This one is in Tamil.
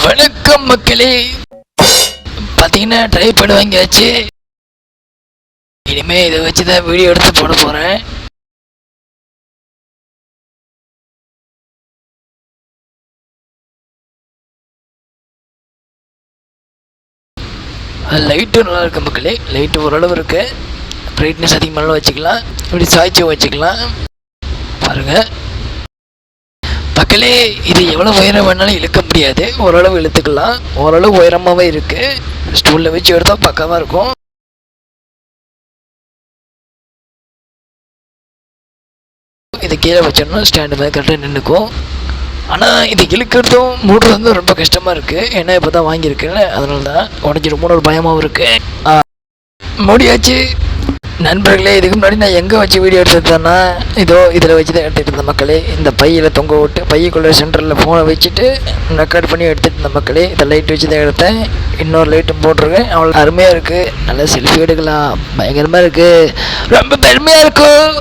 வணக்கம் மக்களே. பார்த்தீங்கன்னா ட்ரைபாட் வாங்கியாச்சு. இனிமே இதை வச்சு தான் வீடியோ எடுத்து போட போகிறேன். லைட்டும் நல்லா இருக்கு மக்களே. லைட்டு ஓரளவு இருக்கு. பிரைட்னஸ் அதிகமானாலும் வச்சுக்கலாம், இப்படி சாய்ச்சும் வச்சுக்கலாம். பாருங்கள் மக்களே, இது எவ்வளோ உயரம் வேணாலும் இழுக்க முடியாது, ஓரளவு இழுத்துக்கலாம். ஓரளவு உயரமாகவே இருக்குது. ஸ்டூலில் வச்சு எடுத்தால் பக்காவாக இருக்கும். இது கீழே வச்சோம்னா ஸ்டாண்டு மாதிரி கரெக்டாக நின்றுக்கும். ஆனால் இது இழுக்கிறதும் மூடுறது வந்து ரொம்ப கஷ்டமாக இருக்குது. ஏன்னா இப்போ தான் வாங்கியிருக்குன்னு, அதனால தான் உடஞ்சிருமோன்னு ஒரு பயமாகவும் இருக்குது. முடியாச்சு நண்பர்களே. இதுக்கு முன்னாடி நான் எங்கே வச்சு வீடியோ எடுத்துட்டேன்னா, இதோ இதில் வச்சு தான் எடுத்துகிட்டு இருந்தேன் மக்களே. இந்த பையில் தொங்க விட்டு பையக்குள்ளே சென்டரில் ஃபோனை வச்சுட்டு ரெக்கார்ட் பண்ணி எடுத்துகிட்டு இருந்தேன் மக்களே. இந்த லைட் வச்சு தான் எடுத்தேன். இன்னொரு லைட்டும் போட்டிருக்கேன். அவ்வளோ அருமையாக இருக்குது. நல்லா செல்ஃபி எடுக்கலாம். பயங்கரமாக இருக்குது. ரொம்ப பெருமையாக இருக்கும்.